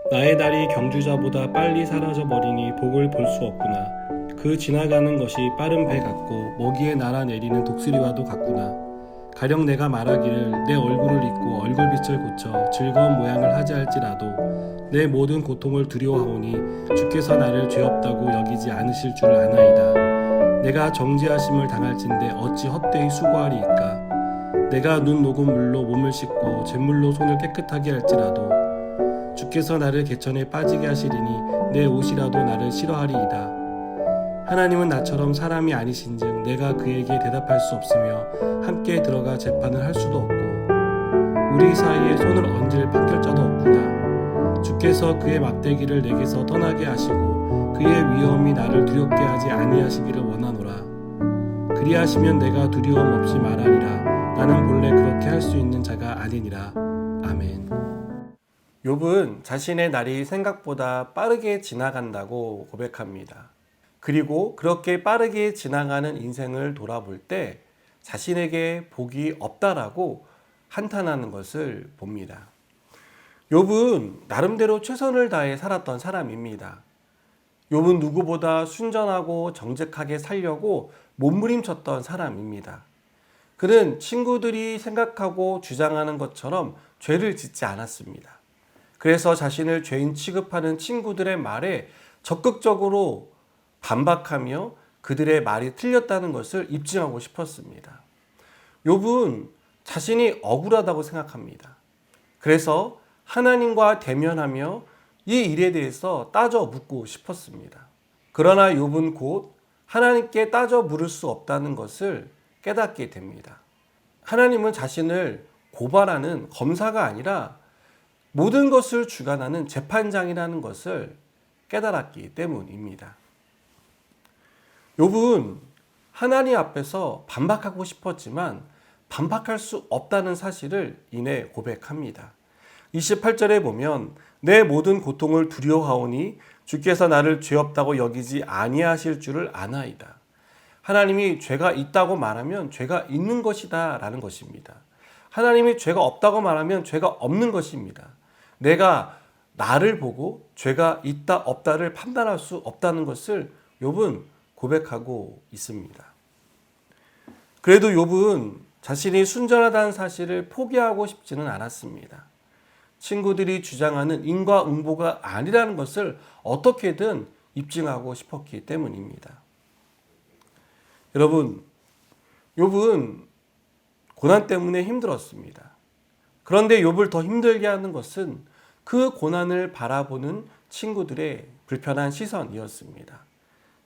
나의 날이 경주자보다 빨리 사라져버리니 복을 볼 수 없구나. 그 지나가는 것이 빠른 배 같고 먹이에 날아내리는 독수리와도 같구나. 가령 내가 말하기를 내 얼굴을 잊고 얼굴빛을 고쳐 즐거운 모양을 하지 할지라도 내 모든 고통을 두려워하오니 주께서 나를 죄 없다고 여기지 않으실 줄 아나이다. 내가 정죄하심을 당할진대 어찌 헛되이 수고하리이까. 내가 눈 녹은 물로 몸을 씻고 잿물로 손을 깨끗하게 할지라도 주께서 나를 개천에 빠지게 하시리니 내 옷이라도 나를 싫어하리이다. 하나님은 나처럼 사람이 아니신즉 내가 그에게 대답할 수 없으며 함께 들어가 재판을 할 수도 없고 우리 사이에 손을 얹을 판결자도 없구나. 주께서 그의 막대기를 내게서 떠나게 하시고 그의 위엄이 나를 두렵게 하지 아니하시기를 원하노라. 그리하시면 내가 두려움 없이 말하리라. 나는 본래 그렇게 할 수 있는 자가 아니니라. 아멘. 욥은 자신의 날이 생각보다 빠르게 지나간다고 고백합니다. 그리고 그렇게 빠르게 지나가는 인생을 돌아볼 때 자신에게 복이 없다라고 한탄하는 것을 봅니다. 욥은 나름대로 최선을 다해 살았던 사람입니다. 욥은 누구보다 순전하고 정직하게 살려고 몸부림쳤던 사람입니다. 그는 친구들이 생각하고 주장하는 것처럼 죄를 짓지 않았습니다. 그래서 자신을 죄인 취급하는 친구들의 말에 적극적으로 반박하며 그들의 말이 틀렸다는 것을 입증하고 싶었습니다. 욥은 자신이 억울하다고 생각합니다. 그래서 하나님과 대면하며 이 일에 대해서 따져 묻고 싶었습니다. 그러나 욥은 곧 하나님께 따져 물을 수 없다는 것을 깨닫게 됩니다. 하나님은 자신을 고발하는 검사가 아니라 모든 것을 주관하는 재판장이라는 것을 깨달았기 때문입니다. 욥은 하나님 앞에서 반박하고 싶었지만 반박할 수 없다는 사실을 이내 고백합니다. 28절에 보면 내 모든 고통을 두려워하오니 주께서 나를 죄 없다고 여기지 아니하실 줄을 아나이다. 하나님이 죄가 있다고 말하면 죄가 있는 것이다 라는 것입니다. 하나님이 죄가 없다고 말하면 죄가 없는 것입니다. 내가 나를 보고 죄가 있다 없다를 판단할 수 없다는 것을 욥은 고백하고 있습니다. 그래도 욥은 자신이 순전하다는 사실을 포기하고 싶지는 않았습니다. 친구들이 주장하는 인과응보가 아니라는 것을 어떻게든 입증하고 싶었기 때문입니다. 여러분, 욥은 고난 때문에 힘들었습니다. 그런데 욥을 더 힘들게 하는 것은 그 고난을 바라보는 친구들의 불편한 시선이었습니다.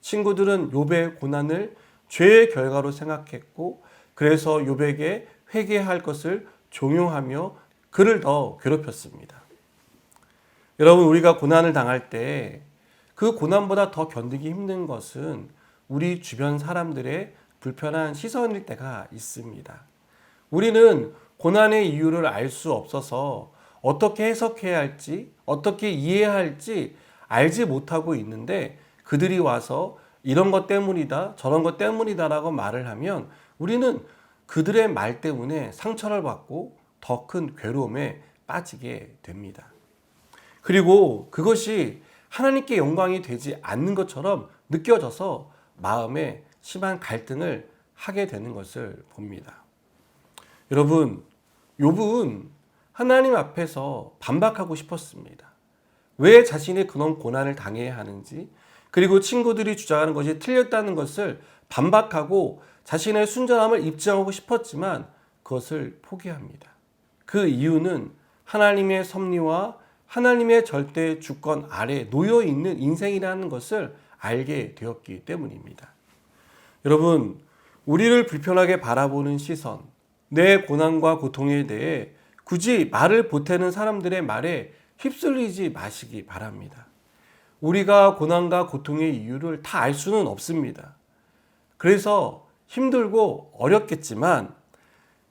친구들은 욥의 고난을 죄의 결과로 생각했고 그래서 욥에게 회개할 것을 종용하며 그를 더 괴롭혔습니다. 여러분, 우리가 고난을 당할 때 그 고난보다 더 견디기 힘든 것은 우리 주변 사람들의 불편한 시선일 때가 있습니다. 우리는 고난의 이유를 알 수 없어서 어떻게 해석해야 할지, 어떻게 이해해야 할지 알지 못하고 있는데 그들이 와서 이런 것 때문이다, 저런 것 때문이다 라고 말을 하면 우리는 그들의 말 때문에 상처를 받고 더 큰 괴로움에 빠지게 됩니다. 그리고 그것이 하나님께 영광이 되지 않는 것처럼 느껴져서 마음에 심한 갈등을 하게 되는 것을 봅니다. 여러분, 욥은 하나님 앞에서 반박하고 싶었습니다. 왜 자신이 그런 고난을 당해야 하는지, 그리고 친구들이 주장하는 것이 틀렸다는 것을 반박하고 자신의 순전함을 입증하고 싶었지만 그것을 포기합니다. 그 이유는 하나님의 섭리와 하나님의 절대 주권 아래 놓여 있는 인생이라는 것을 알게 되었기 때문입니다. 여러분, 우리를 불편하게 바라보는 시선, 내 고난과 고통에 대해 굳이 말을 보태는 사람들의 말에 휩쓸리지 마시기 바랍니다. 우리가 고난과 고통의 이유를 다 알 수는 없습니다. 그래서 힘들고 어렵겠지만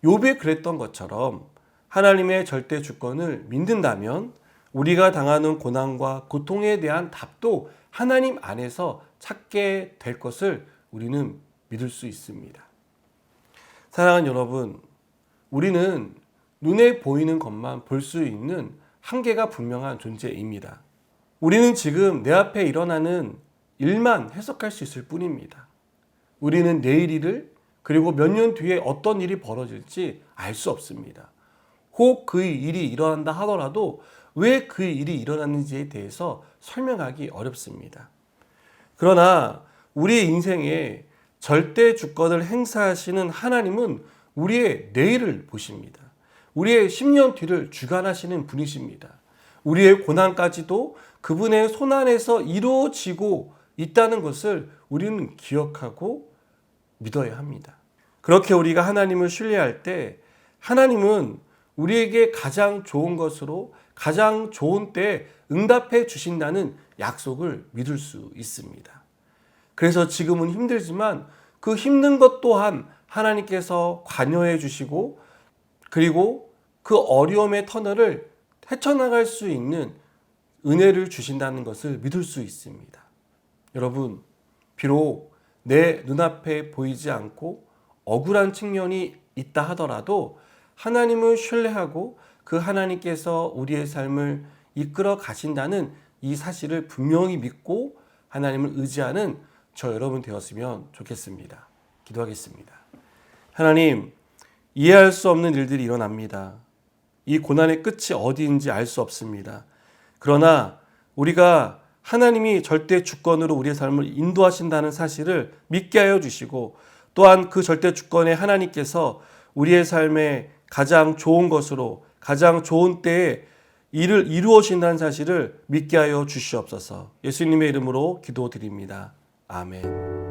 욥이 그랬던 것처럼 하나님의 절대 주권을 믿는다면 우리가 당하는 고난과 고통에 대한 답도 하나님 안에서 찾게 될 것을 우리는 믿을 수 있습니다. 사랑하는 여러분, 우리는 눈에 보이는 것만 볼 수 있는 한계가 분명한 존재입니다. 우리는 지금 내 앞에 일어나는 일만 해석할 수 있을 뿐입니다. 우리는 내일 일을 그리고 몇 년 뒤에 어떤 일이 벌어질지 알 수 없습니다. 혹 그 일이 일어난다 하더라도 왜 그 일이 일어났는지에 대해서 설명하기 어렵습니다. 그러나 우리의 인생에 절대 주권을 행사하시는 하나님은 우리의 내일을 보십니다. 우리의 10년 뒤를 주관하시는 분이십니다. 우리의 고난까지도 그분의 손안에서 이루어지고 있다는 것을 우리는 기억하고 믿어야 합니다. 그렇게 우리가 하나님을 신뢰할 때 하나님은 우리에게 가장 좋은 것으로 가장 좋은 때에 응답해 주신다는 약속을 믿을 수 있습니다. 그래서 지금은 힘들지만 그 힘든 것 또한 하나님께서 관여해 주시고 그리고 그 어려움의 터널을 헤쳐나갈 수 있는 은혜를 주신다는 것을 믿을 수 있습니다. 여러분, 비록 내 눈앞에 보이지 않고 억울한 측면이 있다 하더라도 하나님을 신뢰하고 그 하나님께서 우리의 삶을 이끌어 가신다는 이 사실을 분명히 믿고 하나님을 의지하는 저 여러분 되었으면 좋겠습니다. 기도하겠습니다. 하나님, 이해할 수 없는 일들이 일어납니다. 이 고난의 끝이 어디인지 알 수 없습니다. 그러나 우리가 하나님이 절대 주권으로 우리의 삶을 인도하신다는 사실을 믿게 하여 주시고 또한 그 절대 주권의 하나님께서 우리의 삶에 가장 좋은 것으로 가장 좋은 때에 일을 이루어진다는 사실을 믿게 하여 주시옵소서. 예수님의 이름으로 기도드립니다. 아멘.